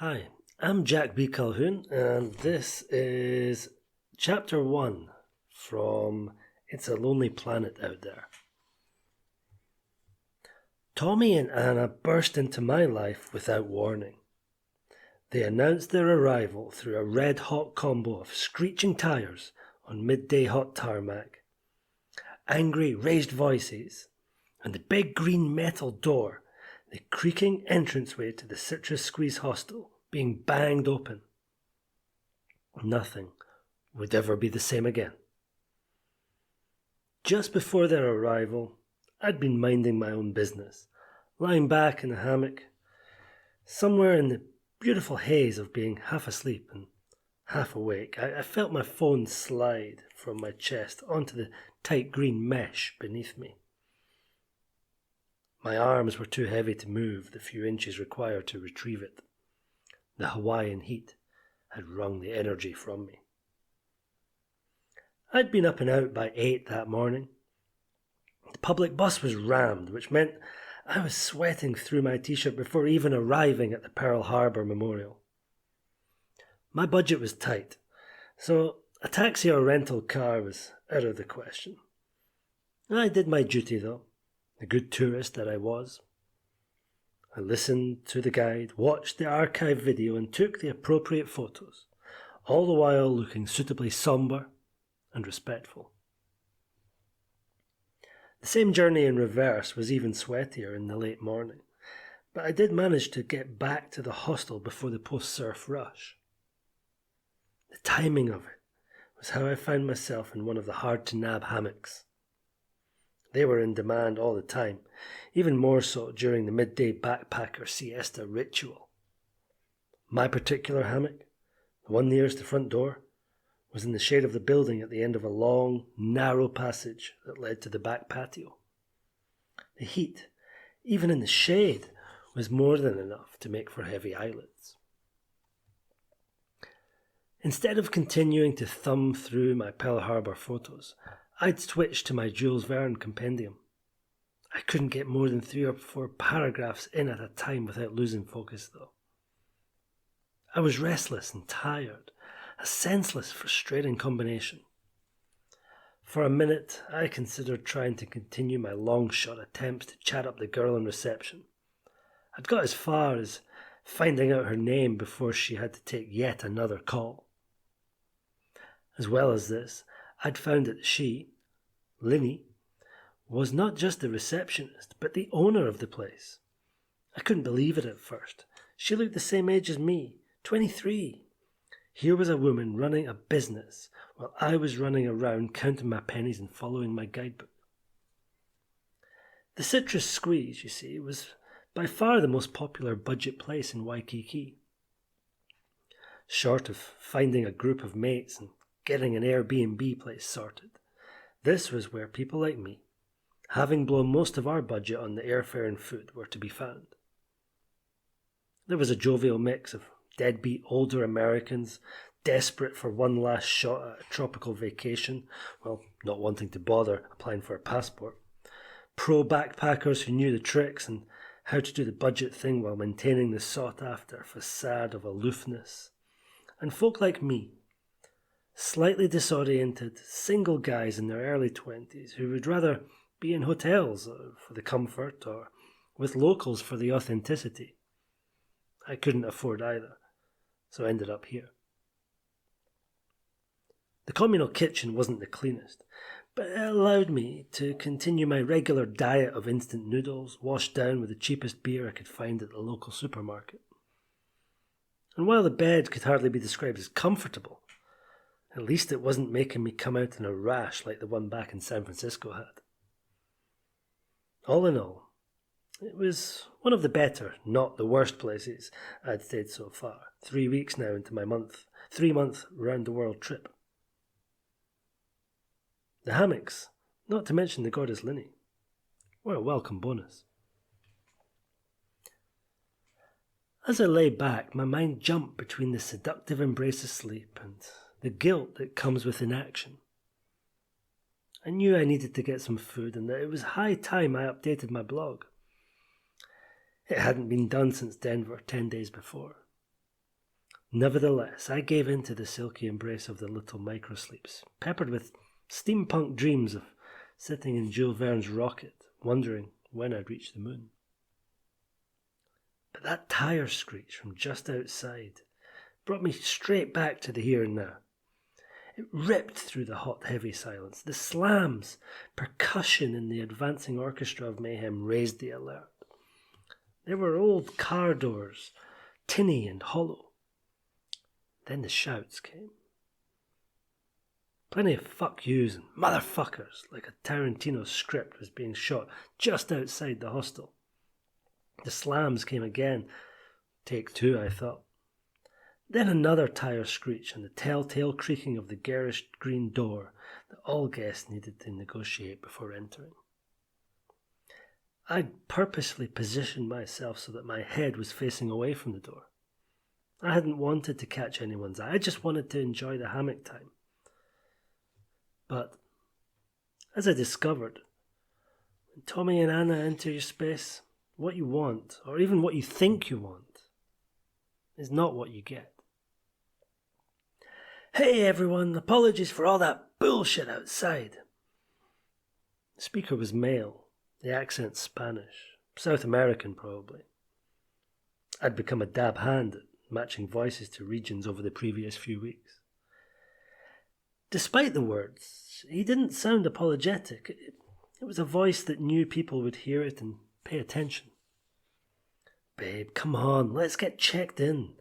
Hi, I'm Jack B. Calhoun, and this is Chapter 1 from It's a Lonely Planet Out There. Tommy and Anna burst into my life without warning. They announced their arrival through a red-hot combo of screeching tires on midday hot tarmac, angry raised voices, and the big green metal door, the creaking entranceway to the Citrus Squeeze hostel, being banged open. Nothing would ever be the same again. Just before their arrival, I'd been minding my own business, lying back in a hammock, somewhere in the beautiful haze of being half asleep and half awake. I felt my phone slide from my chest onto the tight green mesh beneath me. My arms were too heavy to move the few inches required to retrieve it. The Hawaiian heat had wrung the energy from me. I'd been up and out by 8 that morning. The public bus was rammed, which meant I was sweating through my t-shirt before even arriving at the Pearl Harbor Memorial. My budget was tight, so a taxi or rental car was out of the question. I did my duty, though, the good tourist that I was. I listened to the guide, watched the archive video, and took the appropriate photos, all the while looking suitably somber and respectful. The same journey in reverse was even sweatier in the late morning, but I did manage to get back to the hostel before the post-surf rush. The timing of it was how I found myself in one of the hard-to-nab hammocks. They were in demand all the time, even more so during the midday backpacker siesta ritual. My particular hammock, the one nearest the front door, was in the shade of the building at the end of a long, narrow passage that led to the back patio. The heat, even in the shade, was more than enough to make for heavy eyelids. Instead of continuing to thumb through my Pearl Harbor photos, I'd switched to my Jules Verne compendium. I couldn't get more than 3 or 4 paragraphs in at a time without losing focus, though. I was restless and tired, a senseless, frustrating combination. For a minute, I considered trying to continue my long-shot attempts to chat up the girl in reception. I'd got as far as finding out her name before she had to take yet another call. As well as this, I'd found that she, Linny, was not just the receptionist, but the owner of the place. I couldn't believe it at first. She looked the same age as me, 23. Here was a woman running a business, while I was running around counting my pennies and following my guidebook. The Citrus Squeeze, you see, was by far the most popular budget place in Waikiki. Short of finding a group of mates and getting an Airbnb place sorted, this was where people like me, having blown most of our budget on the airfare and food, were to be found. There was a jovial mix of deadbeat older Americans, desperate for one last shot at a tropical vacation, while not wanting to bother applying for a passport, pro-backpackers who knew the tricks and how to do the budget thing while maintaining the sought-after facade of aloofness, and folk like me, slightly disoriented, single guys in their early 20s who would rather be in hotels for the comfort or with locals for the authenticity. I couldn't afford either, so I ended up here. The communal kitchen wasn't the cleanest, but it allowed me to continue my regular diet of instant noodles, washed down with the cheapest beer I could find at the local supermarket. And while the bed could hardly be described as comfortable, at least it wasn't making me come out in a rash like the one back in San Francisco had. All in all, it was one of the better, not the worst places I'd stayed so far, 3 weeks now into my 3-month round-the-world trip. The hammocks, not to mention the goddess Linny, were a welcome bonus. As I lay back, my mind jumped between the seductive embrace of sleep and the guilt that comes with inaction. I knew I needed to get some food and that it was high time I updated my blog. It hadn't been done since Denver 10 days before. Nevertheless, I gave in to the silky embrace of the little microsleeps, peppered with steampunk dreams of sitting in Jules Verne's rocket, wondering when I'd reach the moon. But that tire screech from just outside brought me straight back to the here and now. It ripped through the hot, heavy silence. The slams, percussion in the advancing orchestra of mayhem raised the alert. There were old car doors, tinny and hollow. Then the shouts came. Plenty of fuck yous and motherfuckers, like a Tarantino script, was being shot just outside the hostel. The slams came again. Take two, I thought. Then another tire screech and the telltale creaking of the garish green door that all guests needed to negotiate before entering. I'd purposely positioned myself so that my head was facing away from the door. I hadn't wanted to catch anyone's eye. I just wanted to enjoy the hammock time. But, as I discovered, when Tommy and Anna enter your space, what you want, or even what you think you want, is not what you get. Hey everyone, apologies for all that bullshit outside. The speaker was male, the accent Spanish, South American probably. I'd become a dab hand at matching voices to regions over the previous few weeks. Despite the words, he didn't sound apologetic. It was a voice that knew people would hear it and pay attention. Babe, come on, let's get checked in.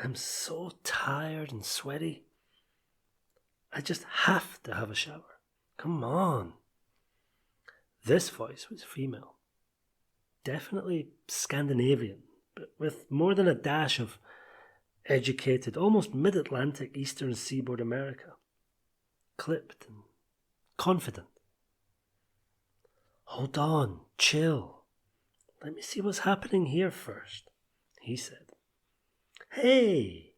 I'm so tired and sweaty. I just have to have a shower. Come on. This voice was female. Definitely Scandinavian, but with more than a dash of educated, almost mid-Atlantic Eastern Seaboard America. Clipped and confident. Hold on, chill. Let me see what's happening here first, he said. Hey!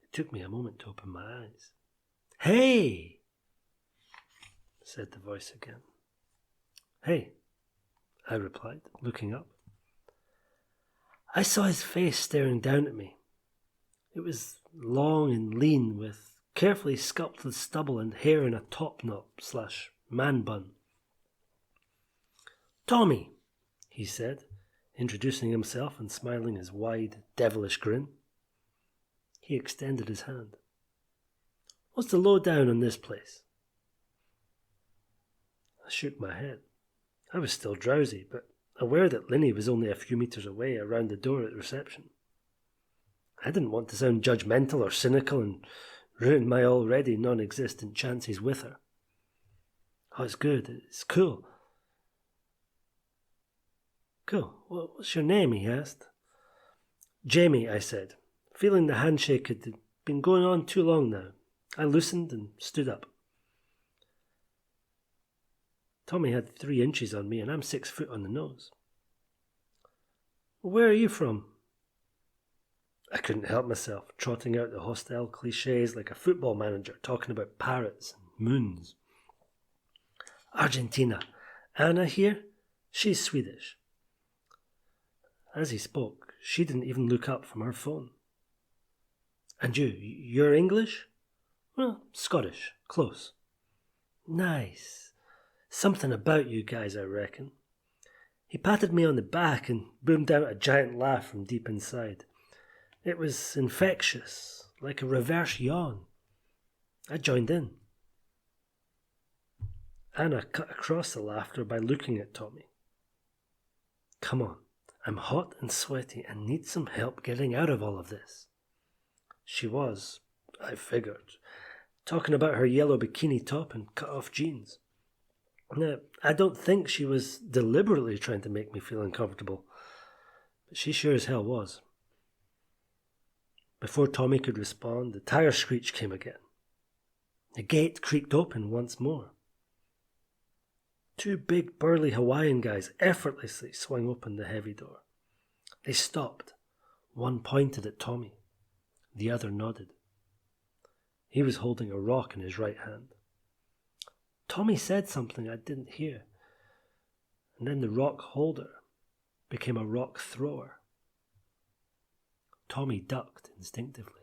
It took me a moment to open my eyes. Hey! Said the voice again. Hey, I replied, looking up. I saw his face staring down at me. It was long and lean, with carefully sculpted stubble and hair in a top-knot/man bun. Tommy, he said, introducing himself and smiling his wide, devilish grin. He extended his hand. What's the lowdown on this place? I shook my head. I was still drowsy, but aware that Linny was only a few meters away around the door at reception. I didn't want to sound judgmental or cynical and ruin my already non-existent chances with her. Oh, it's good. It's cool. Cool. What's your name? He asked. Jamie, I said, feeling the handshake had been going on too long now. I loosened and stood up. Tommy had 3 inches on me and I'm 6 foot on the nose. Where are you from? I couldn't help myself, trotting out the hostile cliches like a football manager talking about parrots and moons. Argentina. Anna here? She's Swedish. As he spoke, she didn't even look up from her phone. And you're English? Well, Scottish. Close. Nice. Something about you guys, I reckon. He patted me on the back and boomed out a giant laugh from deep inside. It was infectious, like a reverse yawn. I joined in. Anna cut across the laughter by looking at Tommy. Come on, I'm hot and sweaty and need some help getting out of all of this. She was, I figured, talking about her yellow bikini top and cut-off jeans. Now, I don't think she was deliberately trying to make me feel uncomfortable, but she sure as hell was. Before Tommy could respond, the tire screech came again. The gate creaked open once more. 2 big burly Hawaiian guys effortlessly swung open the heavy door. They stopped. One pointed at Tommy. The other nodded. He was holding a rock in his right hand. Tommy said something I didn't hear, and then the rock holder became a rock thrower. Tommy ducked instinctively.